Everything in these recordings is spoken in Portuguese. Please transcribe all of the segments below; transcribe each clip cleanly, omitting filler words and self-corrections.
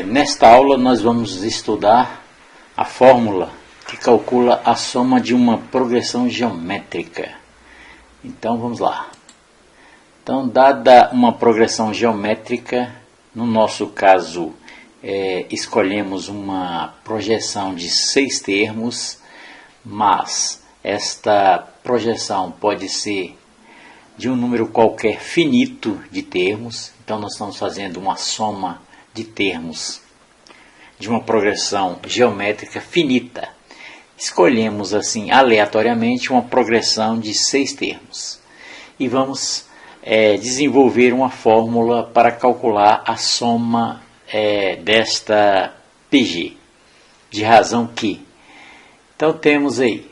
Nesta aula nós vamos estudar a fórmula que calcula a soma de uma progressão geométrica. Então vamos lá. Então, dada uma progressão geométrica, no nosso caso escolhemos uma projeção de 6 termos, mas esta projeção pode ser de um número qualquer finito de termos. Então nós estamos fazendo uma soma de termos de uma progressão geométrica finita. Escolhemos assim aleatoriamente uma progressão de 6 termos e vamos desenvolver uma fórmula para calcular a soma desta PG, de razão que. Então temos aí,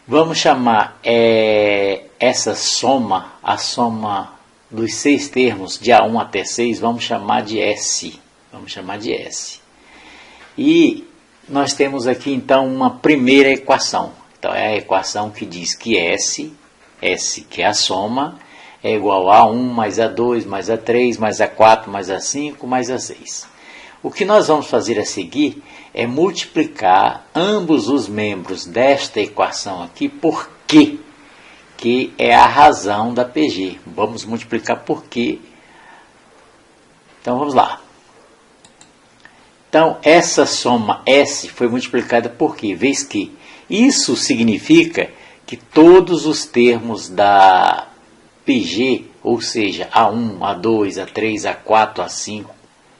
vamos chamar essa soma, a soma dos 6 termos de A1 até 6, vamos chamar de S. Vamos chamar de S. E nós temos aqui então uma primeira equação. Então é a equação que diz que S que é a soma, é igual a A1 mais A2 mais A3 mais A4 mais A5 mais A6. O que nós vamos fazer a seguir é multiplicar ambos os membros desta equação aqui por Q, que é a razão da PG. Vamos multiplicar por Q. Então vamos lá. Então essa soma S foi multiplicada por Q, vez que. Isso significa que todos os termos da PG, ou seja, A1, A2, A3, A4, A5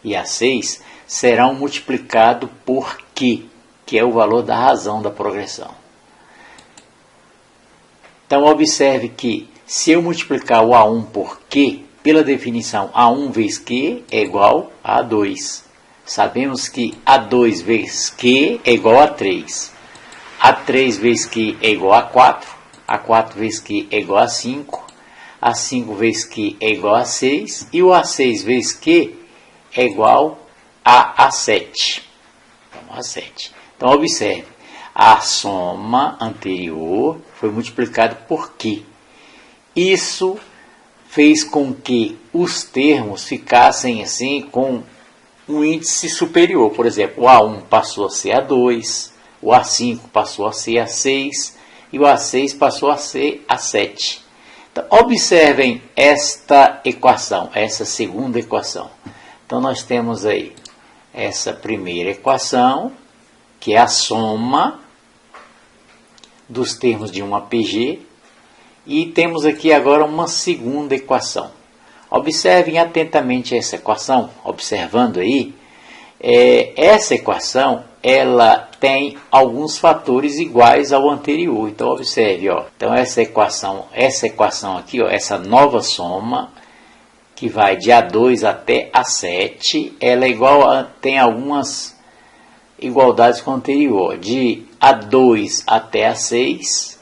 e A6, serão multiplicados por Q, que é o valor da razão da progressão. Então observe que se eu multiplicar o A1 por Q, pela definição A1 vezes Q é igual a A2. Sabemos que A2 vezes Q é igual a 3. A3 vezes Q é igual a 4. A4 vezes Q é igual a 5. A5 vezes Q é igual a 6. E o A6 vezes Q é igual a A7. Então, A7. Então observe, a soma anterior foi multiplicada por Q. Isso fez com que os termos ficassem assim com um índice superior. Por exemplo, o A1 passou a ser A2, o A5 passou a ser A6 e o A6 passou a ser A7. Então, observem esta equação, essa segunda equação. Então, nós temos aí essa primeira equação, que é a soma dos termos de uma PG, e temos aqui agora uma segunda equação. Observem atentamente essa equação, observando aí, essa equação ela tem alguns fatores iguais ao anterior. Então observe, ó. Então essa equação aqui, ó, essa nova soma que vai de A2 até A7, ela é tem algumas igualdades com a anterior. De A2 até A6,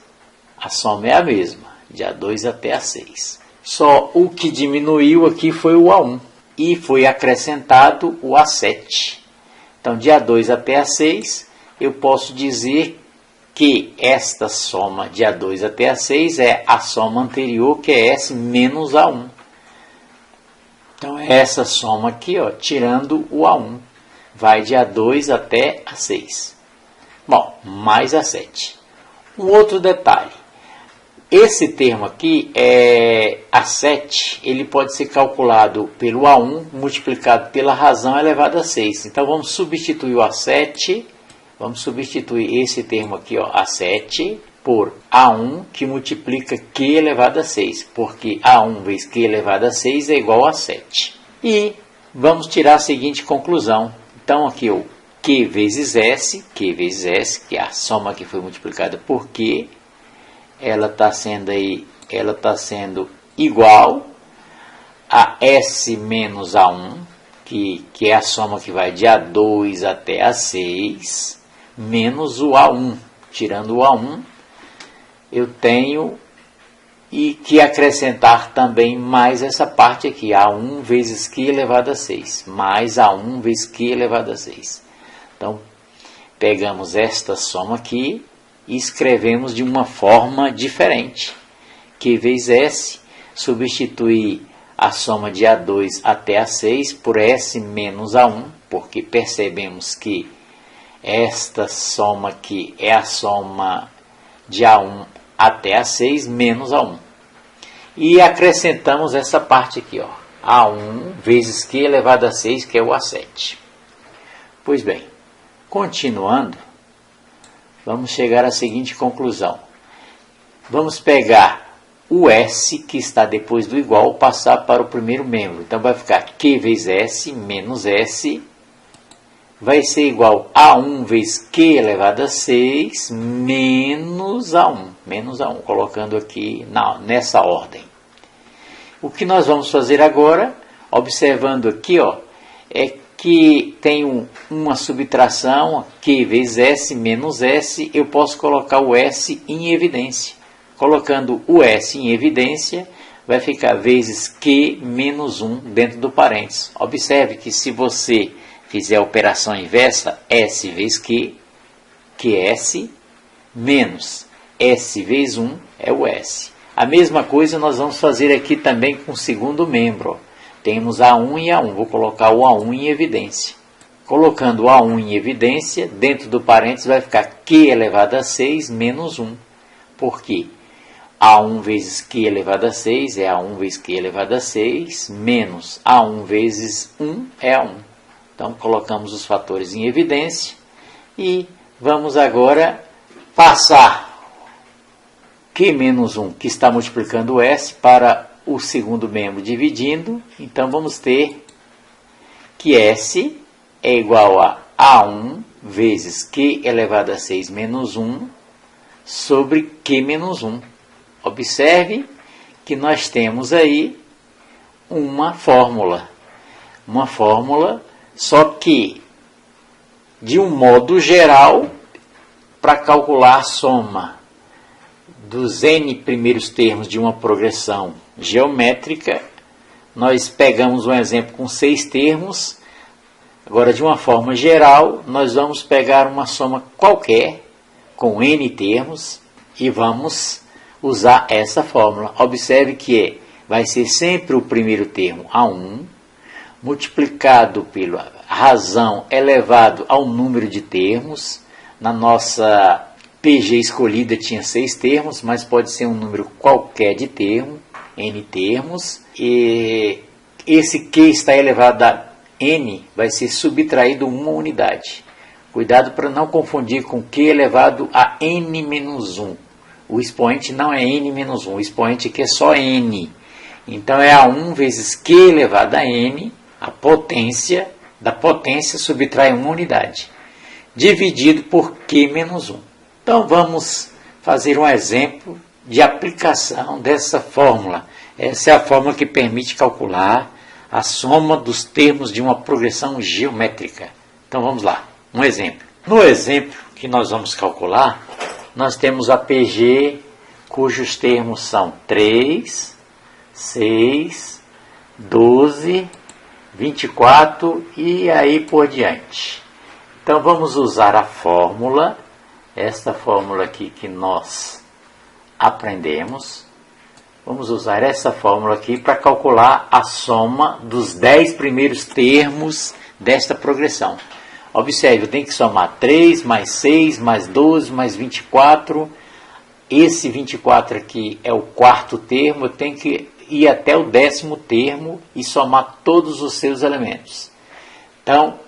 a soma é a mesma, de A2 até A6. Só o que diminuiu aqui foi o A1 e foi acrescentado o A7. Então, de A2 até A6, eu posso dizer que esta soma de A2 até A6 é a soma anterior, que é S menos A1. Então, é essa soma aqui, ó, tirando o A1, vai de A2 até A6. Bom, mais A7. Um outro detalhe. Esse termo aqui, A7, ele pode ser calculado pelo A1 multiplicado pela razão elevada a 6. Então, vamos substituir o A7, vamos substituir esse termo aqui, ó, A7, por A1, que multiplica Q elevado a 6, porque A1 vezes Q elevado a 6 é igual a 7. E vamos tirar a seguinte conclusão. Então, aqui o Q vezes S, que é a soma que foi multiplicada por Q, ela está sendo igual a S menos A1, que é a soma que vai de A2 até A6, menos o A1. Tirando o A1, eu tenho que acrescentar também mais essa parte aqui, A1 vezes Q elevado a 6, mais A1 vezes Q elevado a 6. Então, pegamos esta soma aqui e escrevemos de uma forma diferente. Q vezes S, substituir a soma de A2 até A6 por S menos A1, porque percebemos que esta soma aqui é a soma de A1 até A6 menos A1. E acrescentamos essa parte aqui, ó, A1 vezes Q elevado a 6, que é o A7. Pois bem, continuando, vamos chegar à seguinte conclusão. Vamos pegar o S, que está depois do igual, passar para o primeiro membro. Então vai ficar Q vezes S menos S vai ser igual a 1 vezes Q elevado a 6 menos A1, colocando aqui nessa ordem. O que nós vamos fazer agora, observando aqui, ó, é que tem uma subtração, Q vezes S menos S, eu posso colocar o S em evidência. Colocando o S em evidência, vai ficar vezes Q menos 1 dentro do parênteses. Observe que se você fizer a operação inversa, S vezes Q, QS, menos S vezes 1 é o S. A mesma coisa nós vamos fazer aqui também com o segundo membro. Ó. Temos A1 e A1. Vou colocar o A1 em evidência. Colocando o A1 em evidência, dentro do parênteses vai ficar Q elevado a 6 menos 1. Por quê? A1 vezes Q elevado a 6 é A1 vezes Q elevado a 6, menos A1 vezes 1 é A1. Então, colocamos os fatores em evidência e vamos agora passar Q menos 1, que está multiplicando o S, para o segundo membro dividindo. Então, vamos ter que S é igual a A1 vezes Q elevado a 6 menos 1 sobre Q menos 1. Observe que nós temos aí uma fórmula. Uma fórmula, só que de um modo geral, para calcular a soma dos N primeiros termos de uma progressão geométrica, nós pegamos um exemplo com 6 termos. Agora, de uma forma geral, nós vamos pegar uma soma qualquer com N termos e vamos usar essa fórmula. Observe que vai ser sempre o primeiro termo A1, multiplicado pela razão elevado ao número de termos. Na nossa PG escolhida tinha 6 termos, mas pode ser um número qualquer de termo, N termos. E esse Q está elevado a N vai ser subtraído uma unidade. Cuidado para não confundir com Q elevado a N menos 1. O expoente não é N menos 1, o expoente aqui é só N. Então é A1 vezes Q elevado a N, a potência da potência subtrai uma unidade, dividido por Q menos 1. Então vamos fazer um exemplo de aplicação dessa fórmula. Essa é a fórmula que permite calcular a soma dos termos de uma progressão geométrica. Então vamos lá, um exemplo. No exemplo que nós vamos calcular, nós temos a PG, cujos termos são 3, 6, 12, 24 e aí por diante. Então vamos usar a fórmula, esta fórmula aqui que nós aprendemos. Vamos usar essa fórmula aqui para calcular a soma dos 10 primeiros termos desta progressão. Observe, eu tenho que somar 3, mais 6, mais 12, mais 24. Esse 24 aqui é o quarto termo, eu tenho que ir até o 10º termo e somar todos os seus elementos. Então,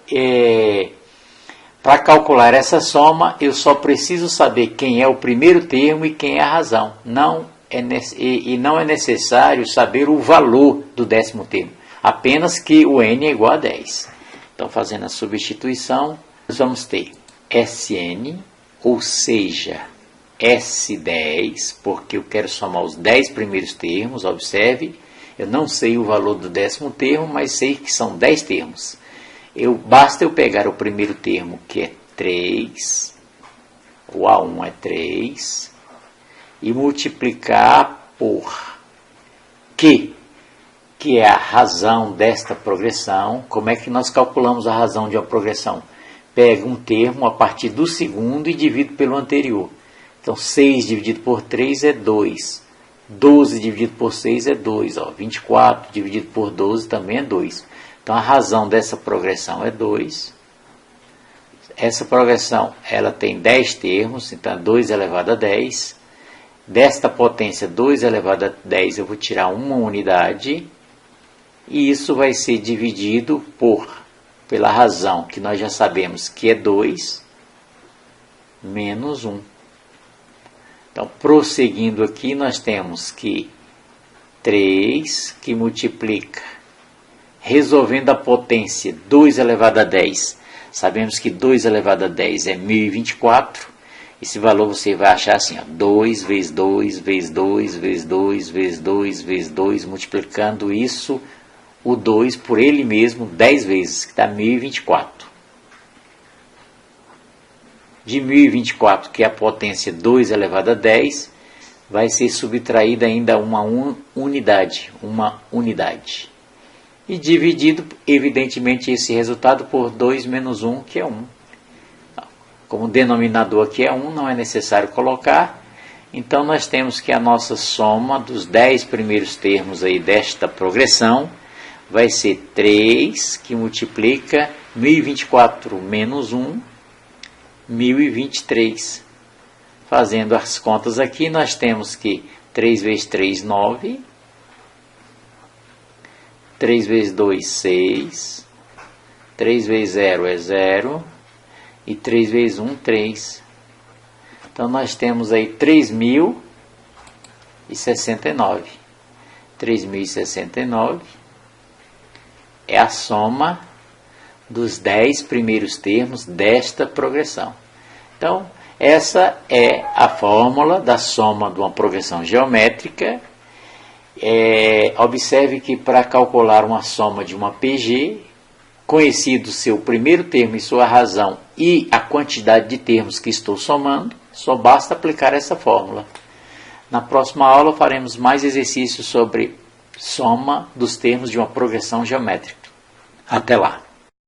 para calcular essa soma, eu só preciso saber quem é o primeiro termo e quem é a razão. Não é necessário saber o valor do 10º termo, apenas que o n é igual a 10. Então, fazendo a substituição, nós vamos ter Sn, ou seja, S10, porque eu quero somar os 10 primeiros termos. Observe, eu não sei o valor do 10º termo, mas sei que são 10 termos. Basta eu pegar o primeiro termo, que é 3, o A1 é 3, e multiplicar por Q, que é a razão desta progressão. Como é que nós calculamos a razão de uma progressão? Pega um termo a partir do segundo e divido pelo anterior. Então, 6 dividido por 3 é 2. 12 dividido por 6 é 2. 24 dividido por 12 também é 2. Então, a razão dessa progressão é 2. Essa progressão ela tem 10 termos, então 2 elevado a 10. Desta potência 2 elevado a 10 eu vou tirar uma unidade. E isso vai ser dividido pela razão que nós já sabemos que é 2, menos 1. Então, prosseguindo aqui, nós temos que 3 que multiplica, resolvendo a potência 2 elevado a 10. Sabemos que 2 elevado a 10 é 1024. Esse valor você vai achar assim, 2 vezes 2, vezes 2, vezes 2, vezes 2, vezes 2, multiplicando isso, o 2 por ele mesmo 10 vezes, que dá 1024. De 1024, que é a potência 2 elevado a 10, vai ser subtraída ainda uma unidade. E dividido, evidentemente, esse resultado por 2 menos 1, que é 1. Como o denominador aqui é 1, não é necessário colocar. Então, nós temos que a nossa soma dos 10 primeiros termos aí desta progressão vai ser 3, que multiplica 1024 menos 1, 1023. Fazendo as contas aqui, nós temos que 3 vezes 3, 9. 3 vezes 2, 6. 3 vezes 0 é 0. E 3 vezes 1, 3. Então, nós temos aí 3.069. 3.069 é a soma dos 10 primeiros termos desta progressão. Então, essa é a fórmula da soma de uma progressão geométrica. Observe que para calcular uma soma de uma PG, conhecido seu primeiro termo e sua razão e a quantidade de termos que estou somando, só basta aplicar essa fórmula. Na próxima aula faremos mais exercícios sobre soma dos termos de uma progressão geométrica. Até lá!